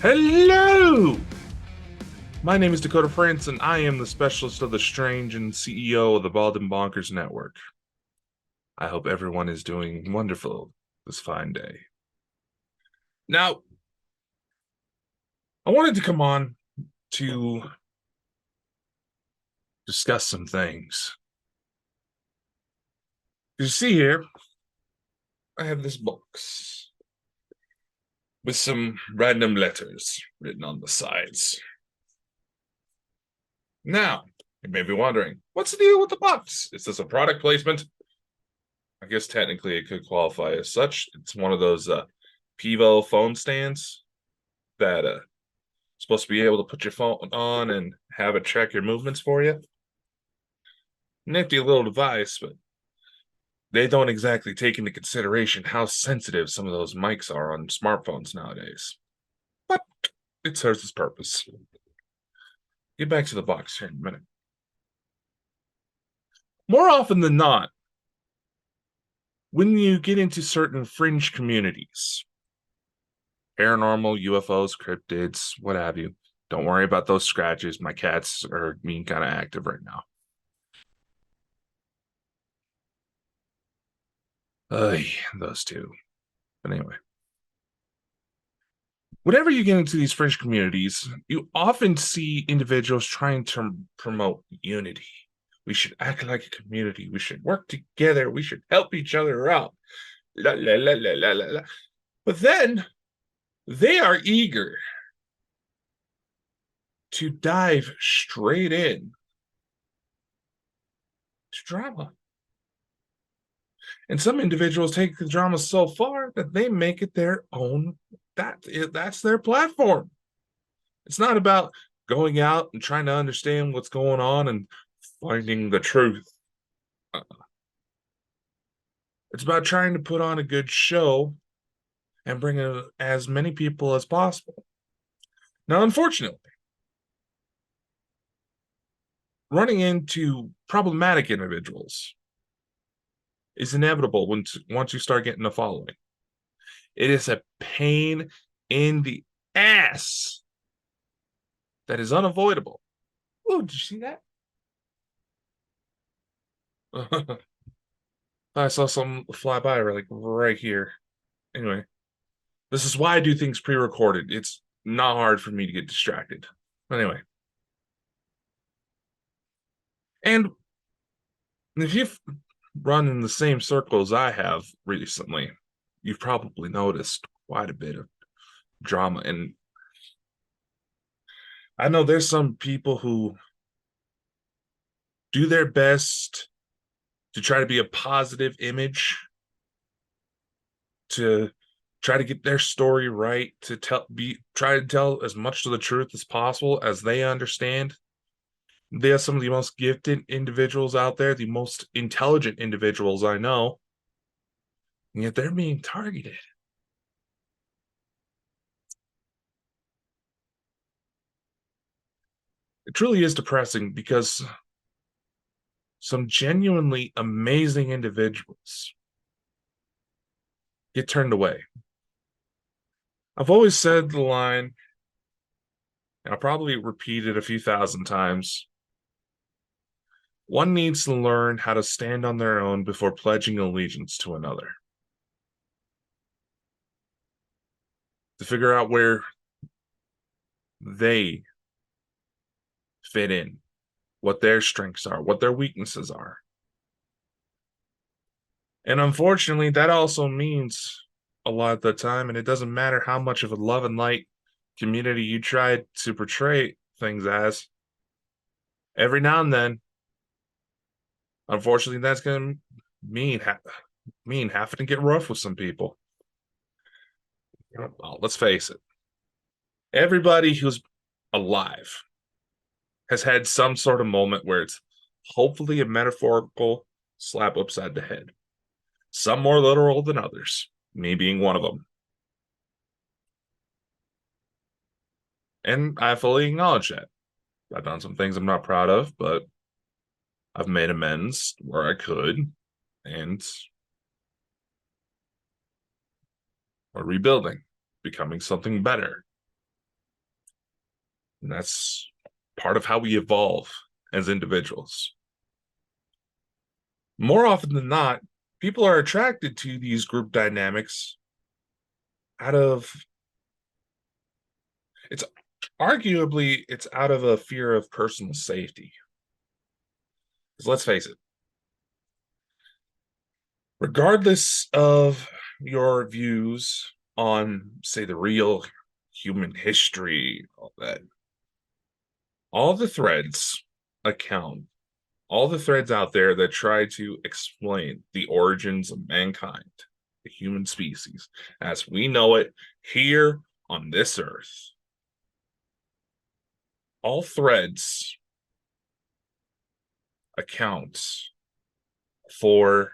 Hello! My name is Dakota France, and I am the specialist of the strange and CEO of the Bonkers Network. I hope everyone is doing wonderful this fine day. Now, I wanted to come on to discuss some things. You see here, I have this box with some random letters written on the sides. Now, you may be wondering, what's the deal with the box? Is this a product placement? I guess technically it could qualify as such. It's one of those Pivo phone stands that supposed to be able to put your phone on and have it track your movements for you. Nifty little device, but they don't exactly take into consideration how sensitive some of those mics are on smartphones nowadays. But it serves its purpose. Get back to the box here in a minute. More often than not, when you get into certain fringe communities, paranormal, UFOs, cryptids, what have you, don't worry about those scratches. My cats are being kind of active right now. Those two. But anyway, whenever you get into these fringe communities, you often see individuals trying to promote unity. We should act like a community. We should work together. We should help each other out. La, la, la, la, la, la, la. But then they are eager to dive straight in to drama. And some individuals take the drama so far that they make it their own. That's their platform. It's not about going out and trying to understand what's going on and finding the truth. It's about trying to put on a good show and bring in as many people as possible. Now, unfortunately, running into problematic individuals is inevitable once you start getting a following. It is a pain in the ass that is unavoidable. Oh, did you see that? I saw some fly by like right here. Anyway, this is why I do things pre-recorded. It's not hard for me to get distracted. Anyway, and if you've run in the same circles I have recently, you've probably noticed quite a bit of drama. And I know there's some people who do their best to try to be a positive image, to try to get their story right, to try to tell as much of the truth as possible as they understand. They are some of the most gifted individuals out there, the most intelligent individuals I know, and yet they're being targeted. It truly is depressing because some genuinely amazing individuals get turned away. I've always said the line, and I'll probably repeat it a few thousand times. One needs to learn how to stand on their own before pledging allegiance to another. To figure out where they fit in, what their strengths are, what their weaknesses are. And unfortunately, that also means a lot of the time, and it doesn't matter how much of a love and light community you try to portray things as, every now and then, unfortunately, that's going to mean having to get rough with some people. Well, let's face it. Everybody who's alive has had some sort of moment where it's hopefully a metaphorical slap upside the head. Some more literal than others, me being one of them. And I fully acknowledge that. I've done some things I'm not proud of, but I've made amends where I could, and we're rebuilding, becoming something better. And that's part of how we evolve as individuals. More often than not, people are attracted to these group dynamics out of it's arguably it's out of a fear of personal safety. Because let's face it, regardless of your views on, say, the real human history, all the threads account, all the threads out there that try to explain the origins of mankind, the human species, as we know it here on this earth, all threads account for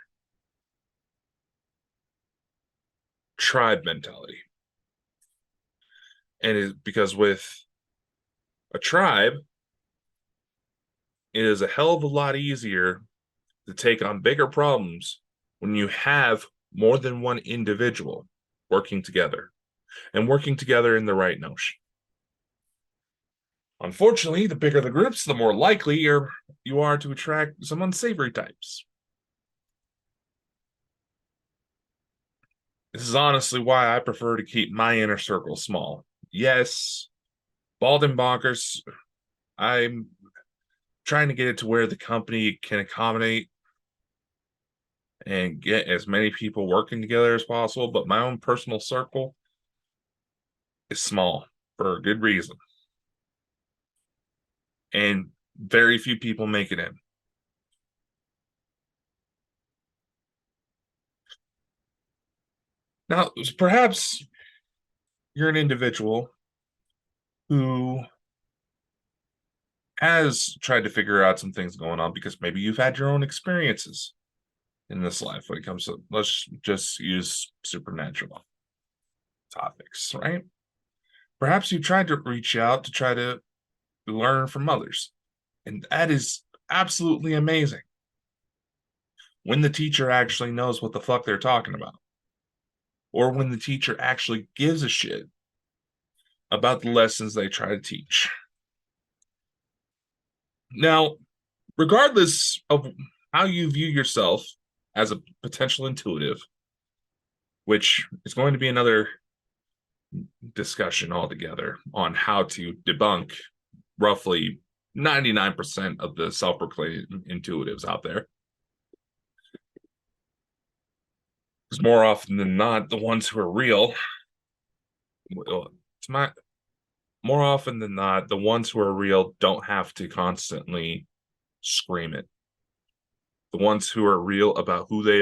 tribe mentality. And it, because with a tribe, it is a hell of a lot easier to take on bigger problems when you have more than one individual working together and working together in the right notion. Unfortunately, the bigger the groups, the more likely you are to attract some unsavory types. This is honestly why I prefer to keep my inner circle small. Yes, Bald and Bonkers, I'm trying to get it to where the company can accommodate and get as many people working together as possible, but my own personal circle is small for a good reason. And very few people make it in. Now, perhaps you're an individual who has tried to figure out some things going on because maybe you've had your own experiences in this life when it comes to, let's just use supernatural topics, right? Perhaps you tried to reach out to try to learn from others, and that is absolutely amazing when the teacher actually knows what the fuck they're talking about, or when the teacher actually gives a shit about the lessons they try to teach. Now, regardless of how you view yourself as a potential intuitive, which is going to be another discussion altogether on how to debunk roughly 99% of the self-proclaimed intuitives out there. Because more often than not, the ones who are real, it's my more often than not, the ones who are real don't have to constantly scream it. The ones who are real about who they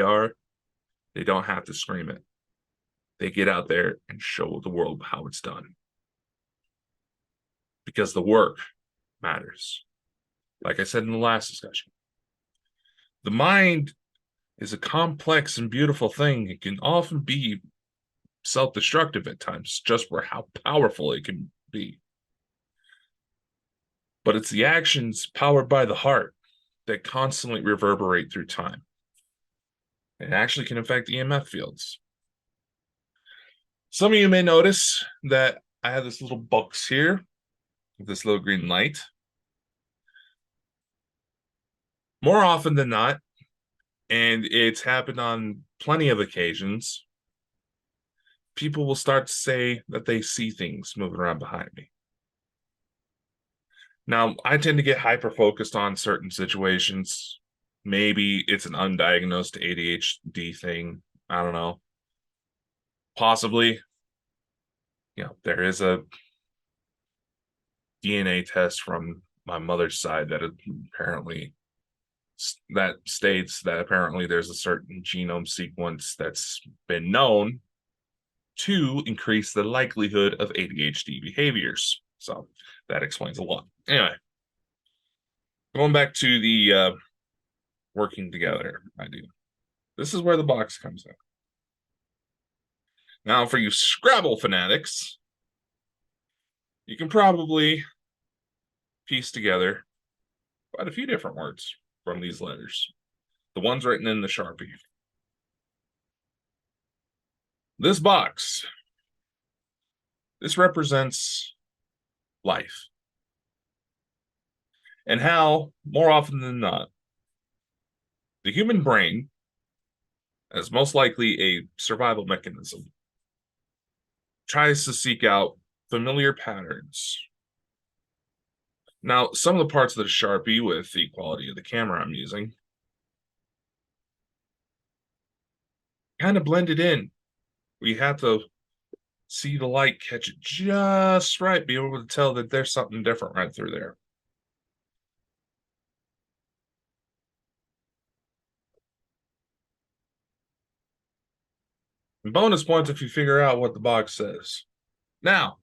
don't have to scream it. They get out there and show the world how it's done. Because the work matters. Like I said in the last discussion, the mind is a complex and beautiful thing. It can often be self-destructive at times, just for how powerful it can be. But it's the actions powered by the heart that constantly reverberate through time. It actually can affect EMF fields. Some of you may notice that I have this little box here, this little green light. More often than not, and it's happened on plenty of occasions, people will start to say that they see things moving around behind me. Now, I tend to get hyper focused on certain situations. Maybe it's an undiagnosed ADHD thing. I don't know. Possibly, there is a DNA test from my mother's side that apparently that states that apparently there's a certain genome sequence that's been known to increase the likelihood of ADHD behaviors. So that explains a lot. Anyway, going back to the working together idea. This is where the box comes in. Now, for you Scrabble fanatics, you can probably piece together quite a few different words from these letters. The ones written in the Sharpie. This box, this represents life. and how, more often than not, the human brain, as most likely a survival mechanism, tries to seek out familiar patterns. Now, some of the parts of the Sharpie with the quality of the camera I'm using kind of blended in. We have to see the light catch it just right, be able to tell that there's something different right through there. And bonus points if you figure out what the box says. Now,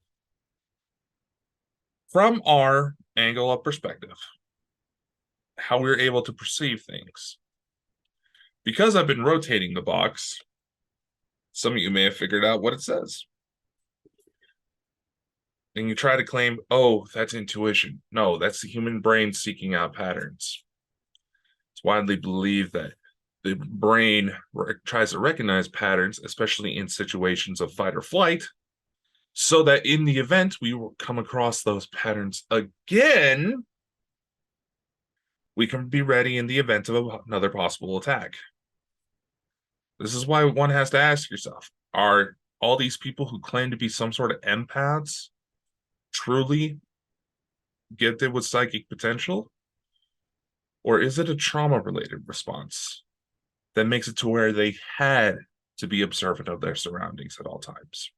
from our angle of perspective, how we're able to perceive things. Because I've been rotating the box, some of you may have figured out what it says. And you try to claim, oh, that's intuition. No, that's the human brain seeking out patterns. It's widely believed that the brain tries to recognize patterns, especially in situations of fight or flight, so that in the event we will come across those patterns again, we can be ready in the event of another possible attack. This is why one has to ask yourself, are all these people who claim to be some sort of empaths truly gifted with psychic potential? Or is it a trauma-related response that makes it to where they had to be observant of their surroundings at all times?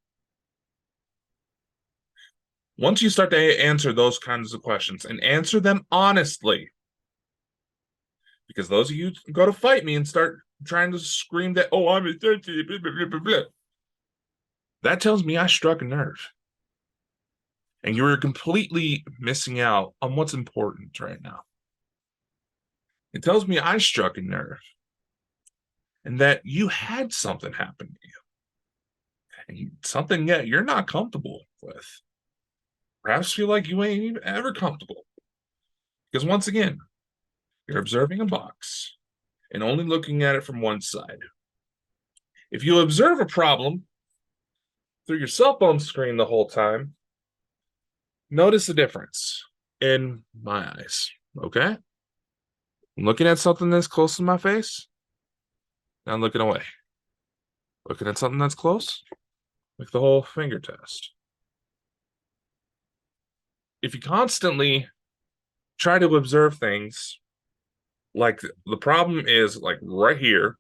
Once you start to answer those kinds of questions and answer them honestly, because those of you who go to fight me and start trying to scream that, oh, I'm a blah, blah, blah, blah, that tells me I struck a nerve. And you're completely missing out on what's important right now. It tells me I struck a nerve and that you had something happen to you. And something that you're not comfortable with. Perhaps feel like you ain't even ever comfortable. Because once again, you're observing a box and only looking at it from one side. If you observe a problem through your cell phone screen the whole time, notice the difference in my eyes, okay? I'm looking at something that's close to my face, now I'm looking away. Looking at something that's close, like the whole finger test. If you constantly try to observe things, like the problem is like right here,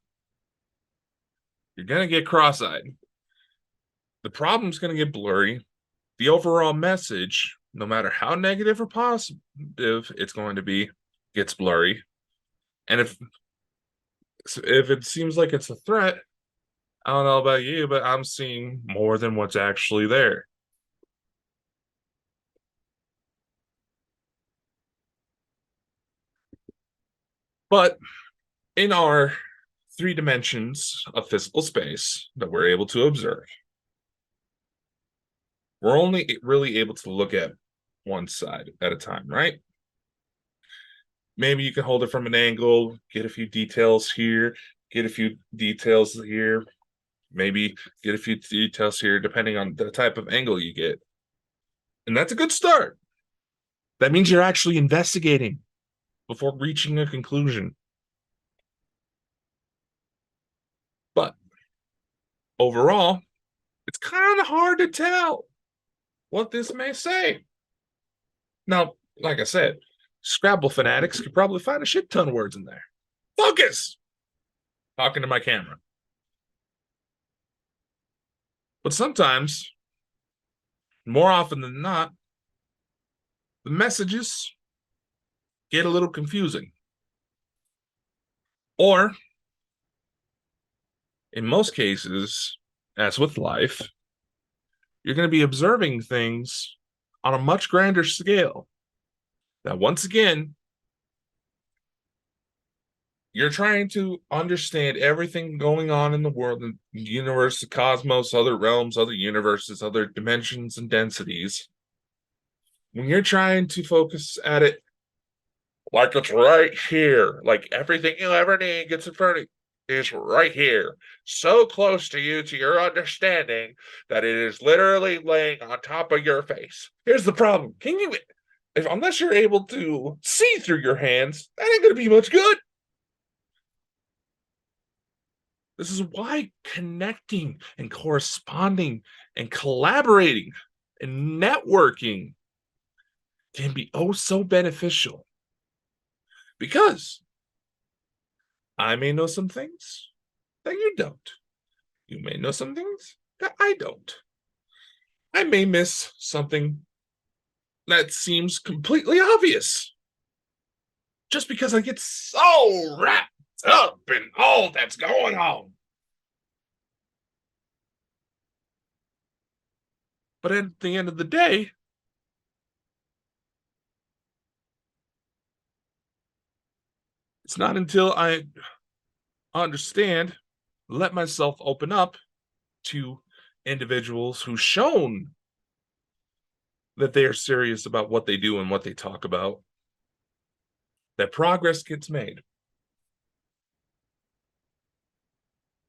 you're going to get cross-eyed. The problem's going to get blurry. The overall message, no matter how negative or positive it's going to be, gets blurry. And if it seems like it's a threat, I don't know about you, but I'm seeing more than what's actually there. But in our 3 dimensions of physical space that we're able to observe, we're only really able to look at one side at a time, right? Maybe you can hold it from an angle, get a few details here, get a few details here, maybe get a few details here, depending on the type of angle you get. And that's a good start. That means you're actually investigating before reaching a conclusion. But overall, it's kind of hard to tell what this may say. Now, like I said, Scrabble fanatics could probably find a shit ton of words in there. Focus! Talking to my camera. But sometimes, more often than not, the messages get a little confusing. Or, in most cases, as with life, you're going to be observing things on a much grander scale. Now, once again, you're trying to understand everything going on in the world, the universe, the cosmos, other realms, other universes, other dimensions and densities. When you're trying to focus at it like it's right here, like everything you ever need gets in front of you is right here, so close to you, to your understanding, that it is literally laying on top of your face. Here's the problem. Unless you're able to see through your hands, that ain't gonna be much good. This is why connecting and corresponding and collaborating and networking can be oh so beneficial. Because I may know some things that you don't. You may know some things that I don't. I may miss something that seems completely obvious just because I get so wrapped up in all that's going on. But at the end of the day, it's not until I understand, let myself open up to individuals who've shown that they are serious about what they do and what they talk about, that progress gets made.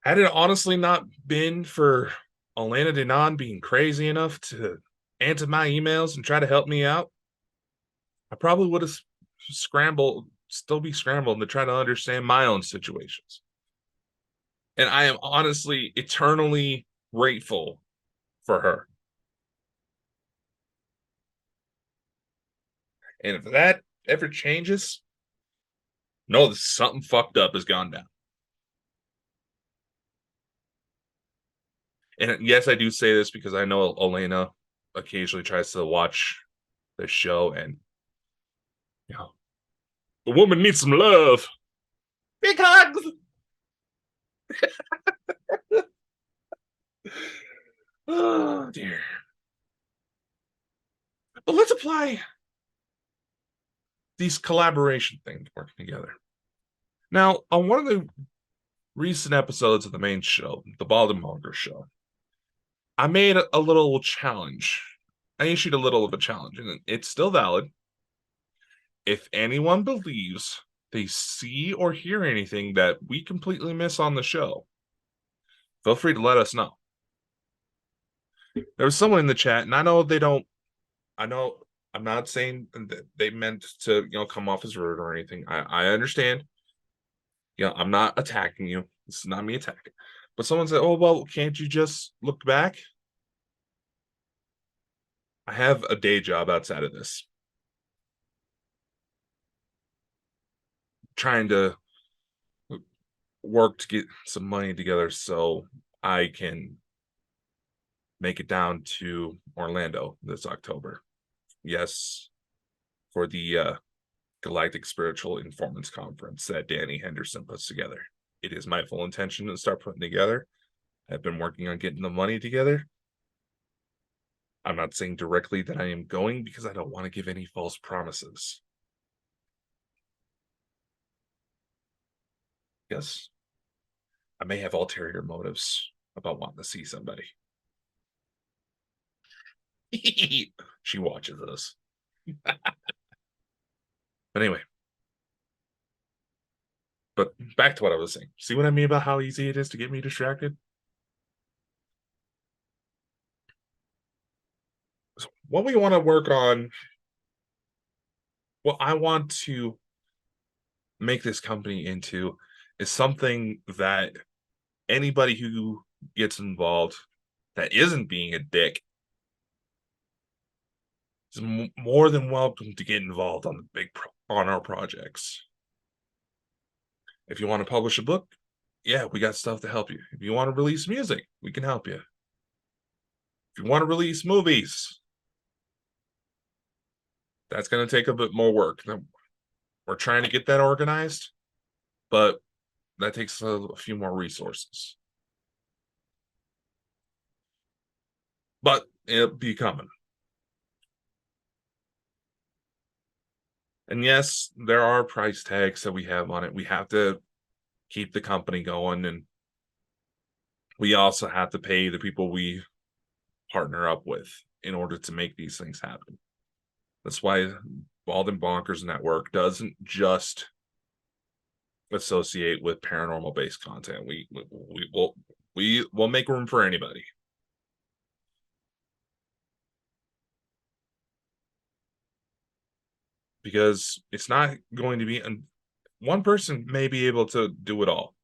Had it honestly not been for Elena Denon being crazy enough to answer my emails and try to help me out, I probably would have still be scrambling to try to understand my own situations. And I am honestly eternally grateful for her. And if that ever changes, know that something fucked up has gone down. And yes, I do say this because I know Elena occasionally tries to watch the show, and you know, the woman needs some love. Big hugs. Oh dear. But let's apply these collaboration things working together. Now, on one of the recent episodes of the main show, the Bonkers show, I made a little challenge. I issued a little of a challenge, and it's still valid. If anyone believes they see or hear anything that we completely miss on the show, feel free to let us know. There was someone in the chat, and I know they don't. I know I'm not saying that they meant to, come off as rude or anything. I understand. I'm not attacking you. This is not me attacking. But someone said, "Oh well, can't you just look back?" I have a day job outside of this, trying to work to get some money together so I can make it down to Orlando this October. Yes, for the Galactic Spiritual Informants Conference that Danny Henderson puts together. It is my full intention to start putting together. I've been working on getting the money together. I'm not saying directly that I am going because I don't want to give any false promises. Yes, I may have ulterior motives about wanting to see somebody. She watches us. But anyway, but back to what I was saying. See what I mean about how easy it is to get me distracted? So what we want to work on, what I want to make this company into is something that anybody who gets involved that isn't being a dick is more than welcome to get involved on on our projects. If you want to publish a book, yeah, we got stuff to help you. If you want to release music, we can help you. If you want to release movies, that's going to take a bit more work. We're trying to get that organized, but that takes a few more resources. But it'll be coming. And yes, there are price tags that we have on it. We have to keep the company going, and we also have to pay the people we partner up with in order to make these things happen. That's why Bald and Bonkers Network doesn't just associate with paranormal based content. We will make room for anybody. because it's not going to be one person may be able to do it all,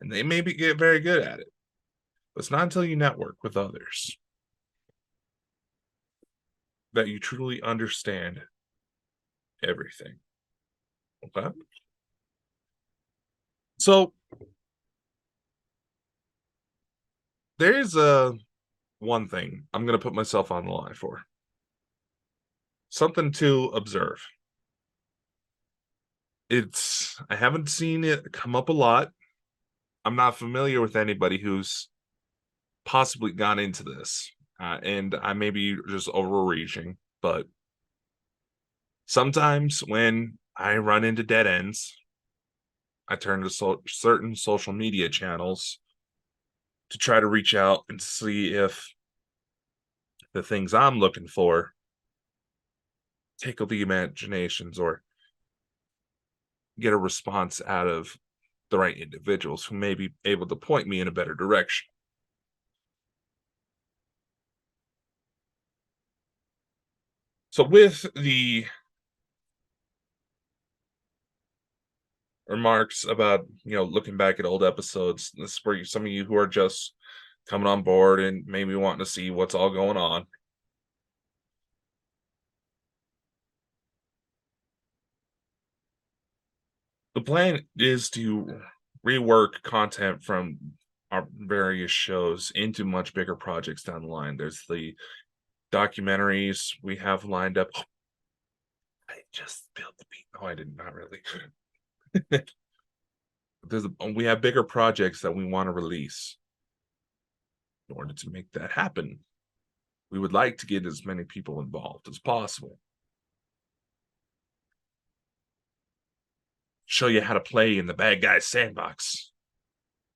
and they maybe get very good at it. But it's not until you network with others that you truly understand everything. Okay. So there's one thing I'm going to put myself on the line for. Something to observe. I haven't seen it come up a lot. I'm not familiar with anybody who's possibly gone into this. And I may be just overreaching, but sometimes when I run into dead ends, I turn to certain social media channels to try to reach out and see if the things I'm looking for tickle the imaginations or get a response out of the right individuals who may be able to point me in a better direction. So with the remarks about, looking back at old episodes, this is for some of you who are just coming on board and maybe wanting to see what's all going on. The plan is to rework content from our various shows into much bigger projects down the line. There's the documentaries we have lined up. I just spilled the beat. No, I did not really. We have bigger projects that we want to release. In order to make that happen, we would like to get as many people involved as possible. Show you how to play in the bad guy's sandbox,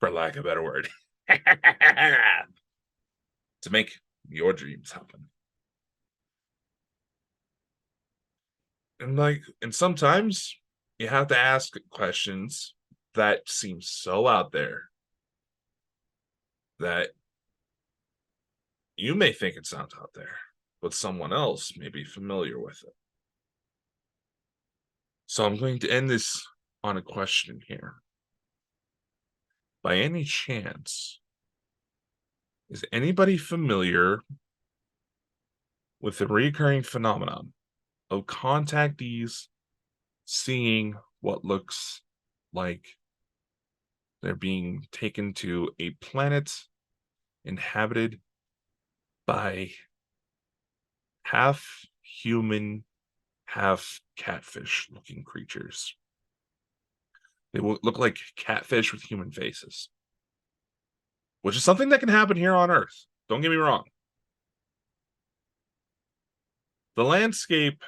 for lack of a better word, to make your dreams happen. And sometimes you have to ask questions that seem so out there that you may think it sounds out there, but someone else may be familiar with it. So I'm going to end this on a question here. By any chance, is anybody familiar with the recurring phenomenon of contactees seeing what looks like they're being taken to a planet inhabited by half human, half catfish looking creatures? They will look like catfish with human faces, which is something that can happen here on Earth. Don't get me wrong. The landscape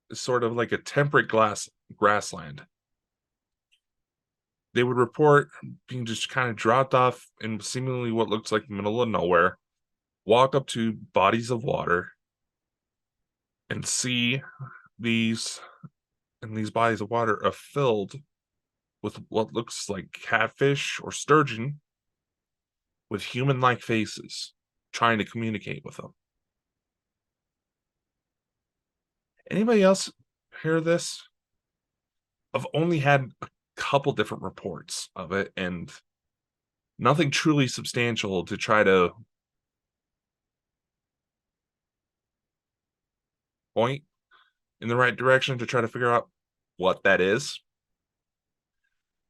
is sort of like a temperate grassland. They would report being just kind of dropped off in seemingly what looks like the middle of nowhere, walk up to bodies of water, and see these bodies of water are filled with what looks like catfish or sturgeon with human-like faces trying to communicate with them. Anybody else hear this? I've only had a couple different reports of it and nothing truly substantial to try to point in the right direction to try to figure out what that is.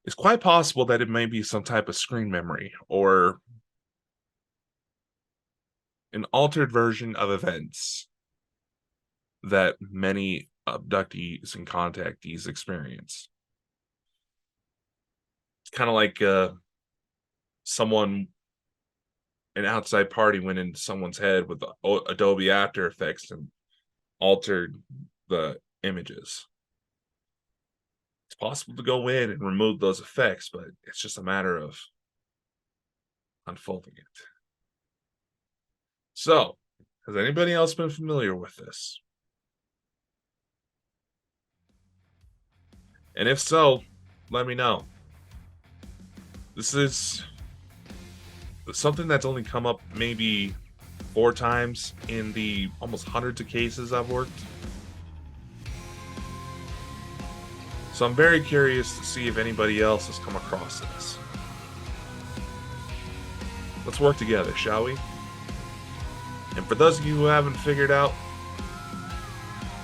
It's quite possible that it may be some type of screen memory or an altered version of events that many abductees and contactees experience. It's kind of like an outside party went into someone's head with Adobe After Effects and altered the images. It's possible to go in and remove those effects, but it's just a matter of unfolding it. So, has anybody else been familiar with this? And if so, let me know. This is something that's only come up maybe 4 times in the almost hundreds of cases I've worked. So I'm very curious to see if anybody else has come across this. Let's work together, shall we? And for those of you who haven't figured out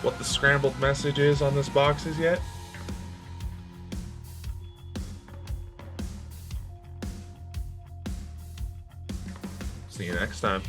what the scrambled message is on this box is yet, see you next time.